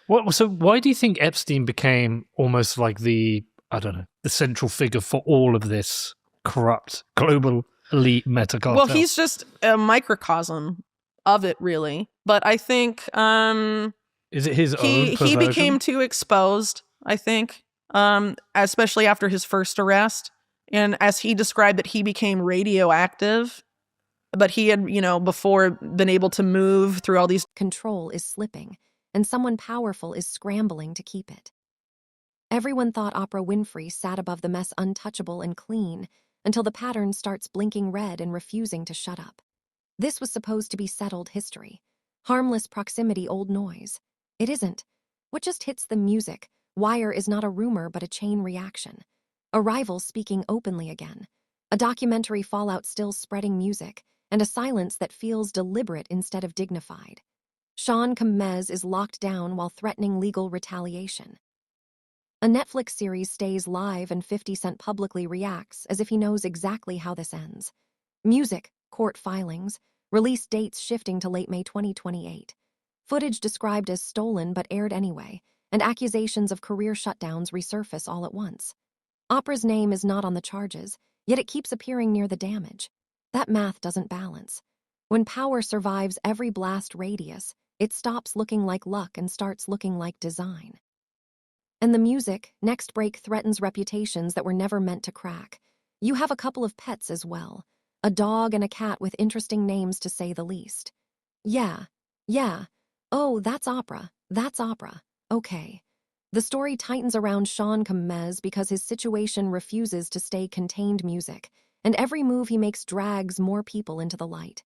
So why do you think Epstein became almost like I don't know, the central figure for all of this corrupt global elite meta Well, cartel? he's just a microcosm of it, really. But I think Is it his own he became perversion? too exposed, I think, especially after his first arrest. And as he described it, he became radioactive, but he had, before been able to move through all these. Control is slipping, and someone powerful is scrambling to keep it. Everyone thought Oprah Winfrey sat above the mess untouchable and clean until the pattern starts blinking red and refusing to shut up. This was supposed to be settled history. Harmless proximity, old noise. It isn't. What just hits the music? Wire is not a rumor but a chain reaction. A rival speaking openly again. A documentary fallout still spreading music, and a silence that feels deliberate instead of dignified. Sean Combs is locked down while threatening legal retaliation. A Netflix series stays live and 50 Cent publicly reacts as if he knows exactly how this ends. Music, court filings, release dates shifting to late May 2028. Footage described as stolen but aired anyway, and accusations of career shutdowns resurface all at once. Oprah's name is not on the charges, yet it keeps appearing near the damage. That math doesn't balance. When power survives every blast radius, it stops looking like luck and starts looking like design. And the music, next break, threatens reputations that were never meant to crack. You have a couple of pets as well. A dog and a cat with interesting names to say the least. Yeah. Oh, that's Oprah. That's Oprah. Okay. The story tightens around Sean Combs because his situation refuses to stay contained music, and every move he makes drags more people into the light.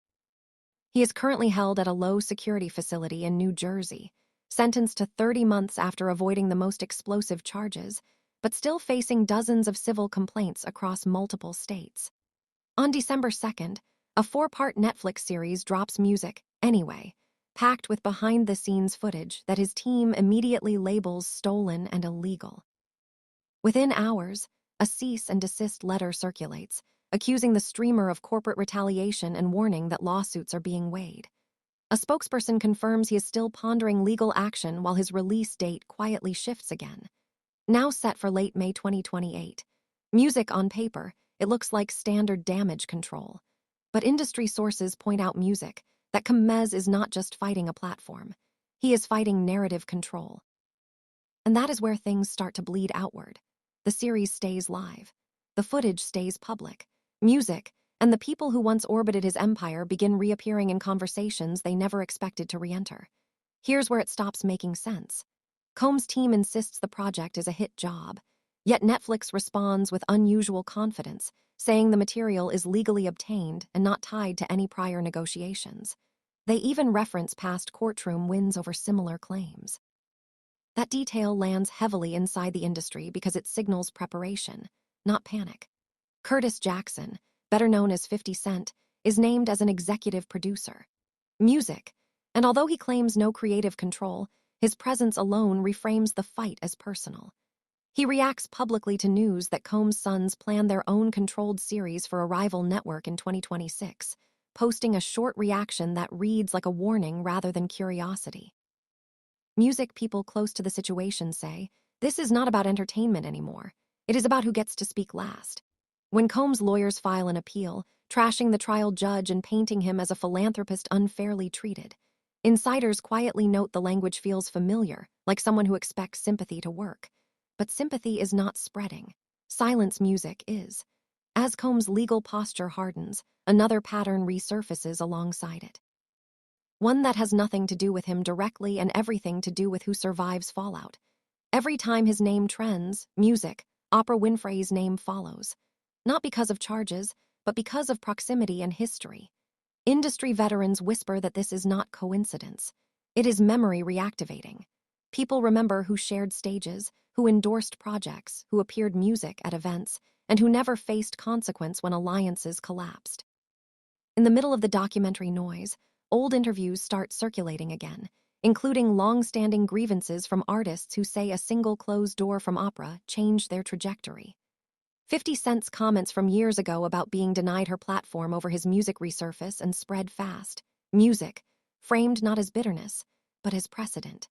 He is currently held at a low-security facility in New Jersey, sentenced to 30 months after avoiding the most explosive charges, but still facing dozens of civil complaints across multiple states. On December 2nd, a 4-part Netflix series drops music, anyway, packed with behind-the-scenes footage that his team immediately labels stolen and illegal. Within hours, a cease and desist letter circulates, accusing the streamer of corporate retaliation and warning that lawsuits are being weighed. A spokesperson confirms he is still pondering legal action while his release date quietly shifts again. Now set for late May 2028. Music on paper, it looks like standard damage control. But industry sources point out music, that Combs is not just fighting a platform. He is fighting narrative control. And that is where things start to bleed outward. The series stays live. The footage stays public. Music, and the people who once orbited his empire begin reappearing in conversations they never expected to re-enter. Here's where it stops making sense. Combs' team insists the project is a hit job, yet Netflix responds with unusual confidence, saying the material is legally obtained and not tied to any prior negotiations. They even reference past courtroom wins over similar claims. That detail lands heavily inside the industry because it signals preparation, not panic. Curtis Jackson, better known as 50 Cent, is named as an executive producer. Music, and although he claims no creative control, his presence alone reframes the fight as personal. He reacts publicly to news that Combs' sons plan their own controlled series for a rival network in 2026, posting a short reaction that reads like a warning rather than curiosity. Music people close to the situation say, this is not about entertainment anymore. It is about who gets to speak last. When Combs' lawyers file an appeal, trashing the trial judge and painting him as a philanthropist unfairly treated, insiders quietly note the language feels familiar, like someone who expects sympathy to work. But sympathy is not spreading. Silence music is. As Combs' legal posture hardens, another pattern resurfaces alongside it. One that has nothing to do with him directly and everything to do with who survives fallout. Every time his name trends, music, Oprah Winfrey's name follows. Not because of charges, but because of proximity and history. Industry veterans whisper that this is not coincidence. It is memory reactivating. People remember who shared stages, who endorsed projects, who appeared music at events, and who never faced consequence when alliances collapsed. In the middle of the documentary noise, old interviews start circulating again, including long-standing grievances from artists who say a single closed door from Oprah changed their trajectory. 50 Cent's comments from years ago about being denied her platform over his music resurface and spread fast. Music, framed not as bitterness, but as precedent.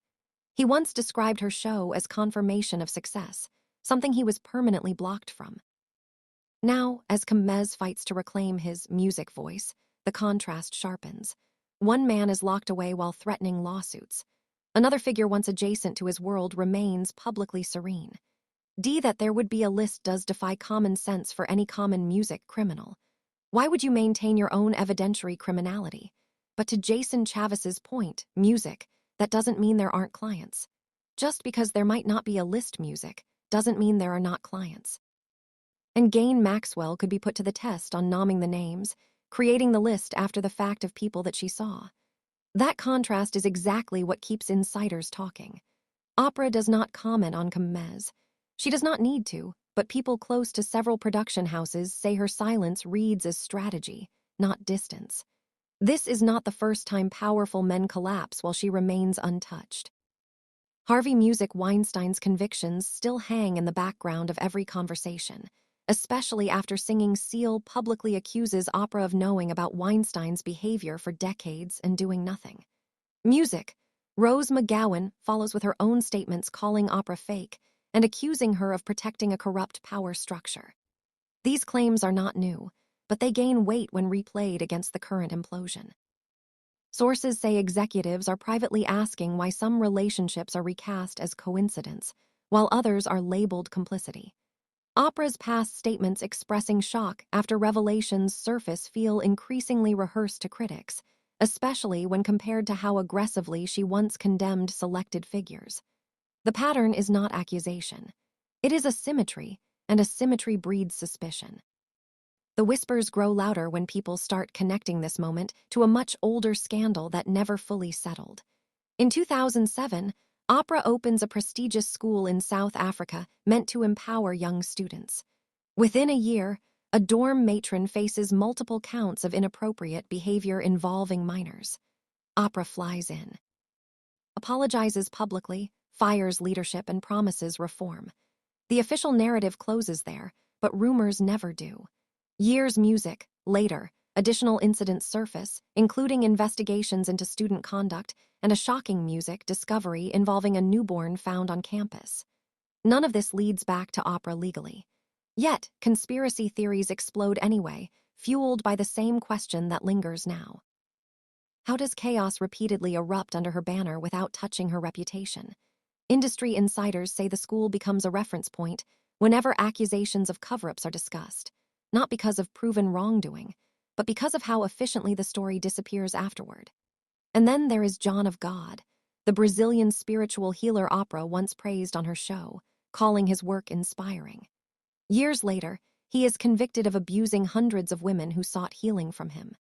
He once described her show as confirmation of success, something he was permanently blocked from. Now, as Kemez fights to reclaim his music voice, the contrast sharpens. One man is locked away while threatening lawsuits. Another figure once adjacent to his world remains publicly serene. That there would be a list does defy common sense for any common music criminal. Why would you maintain your own evidentiary criminality? But to Jason Chavez's point, music, that doesn't mean there aren't clients. Just because there might not be a list music doesn't mean there are not clients. And Ghislaine Maxwell could be put to the test on nomming the names, creating the list after the fact of people that she saw. That contrast is exactly what keeps insiders talking. Oprah does not comment on Kemez. She does not need to, but people close to several production houses say her silence reads as strategy, not distance. This is not the first time powerful men collapse while she remains untouched. Harvey Music Weinstein's convictions still hang in the background of every conversation, especially after Singing Seal publicly accuses Oprah of knowing about Weinstein's behavior for decades and doing nothing. Music. Rose McGowan follows with her own statements calling Oprah fake and accusing her of protecting a corrupt power structure. These claims are not new, but they gain weight when replayed against the current implosion. Sources say executives are privately asking why some relationships are recast as coincidence, while others are labeled complicity. Oprah's past statements expressing shock after revelations surface feel increasingly rehearsed to critics, especially when compared to how aggressively she once condemned selected figures. The pattern is not accusation. It is a symmetry, and a symmetry breeds suspicion. The whispers grow louder when people start connecting this moment to a much older scandal that never fully settled. In 2007, Oprah opens a prestigious school in South Africa meant to empower young students. Within a year, a dorm matron faces multiple counts of inappropriate behavior involving minors. Oprah flies in, apologizes publicly, fires leadership, and promises reform. The official narrative closes there, but rumors never do. Years later, additional incidents surface, including investigations into student conduct and a shocking music discovery involving a newborn found on campus. None of this leads back to Oprah legally. Yet, conspiracy theories explode anyway, fueled by the same question that lingers now. How does chaos repeatedly erupt under her banner without touching her reputation? Industry insiders say the school becomes a reference point whenever accusations of cover-ups are discussed, not because of proven wrongdoing, but because of how efficiently the story disappears afterward. And then there is John of God, the Brazilian spiritual healer Oprah once praised on her show, calling his work inspiring. Years later, he is convicted of abusing hundreds of women who sought healing from him.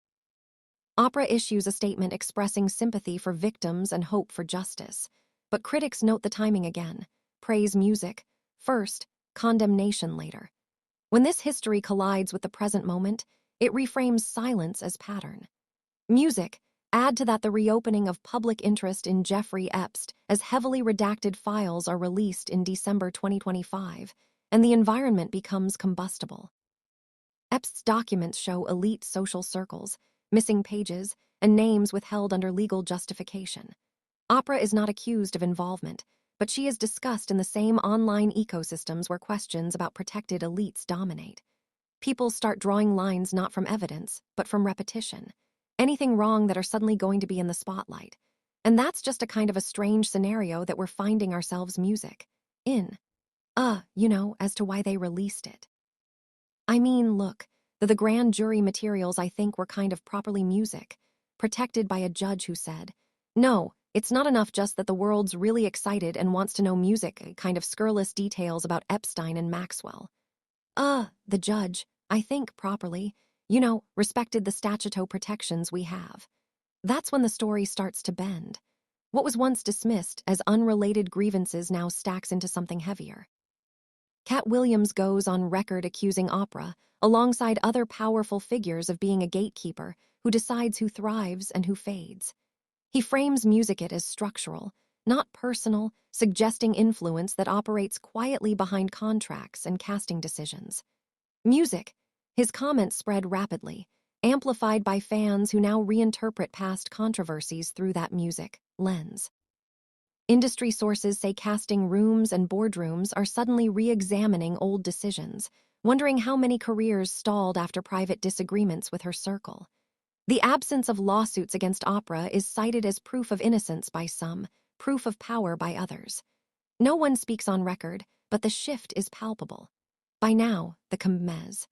Oprah issues a statement expressing sympathy for victims and hope for justice, but critics note the timing again: praise music first, condemnation later. When this history collides with the present moment, it reframes silence as pattern. Music. Add to that the reopening of public interest in Jeffrey Epstein as heavily redacted files are released in December 2025, and the environment becomes combustible. Epstein's documents show elite social circles, missing pages, and names withheld under legal justification. Oprah is not accused of involvement, but she is discussed in the same online ecosystems where questions about protected elites dominate. People start drawing lines not from evidence, but from repetition. Anything wrong that are suddenly going to be in the spotlight. And that's just a kind of a strange scenario that we're finding ourselves music in. As to why they released it. I mean, look, the grand jury materials I think were kind of properly music, protected by a judge who said, no, it's not enough just that the world's really excited and wants to know music, kind of scurrilous details about Epstein and Maxwell. The judge, I think properly, respected the statutory protections we have. That's when the story starts to bend. What was once dismissed as unrelated grievances now stacks into something heavier. Cat Williams goes on record accusing Oprah, alongside other powerful figures, of being a gatekeeper who decides who thrives and who fades. He frames music as structural, not personal, suggesting influence that operates quietly behind contracts and casting decisions. Music. His comments spread rapidly, amplified by fans who now reinterpret past controversies through that music lens. Industry sources say casting rooms and boardrooms are suddenly re-examining old decisions, wondering how many careers stalled after private disagreements with her circle. The absence of lawsuits against Oprah is cited as proof of innocence by some, proof of power by others. No one speaks on record, but the shift is palpable. By now, the Khmers,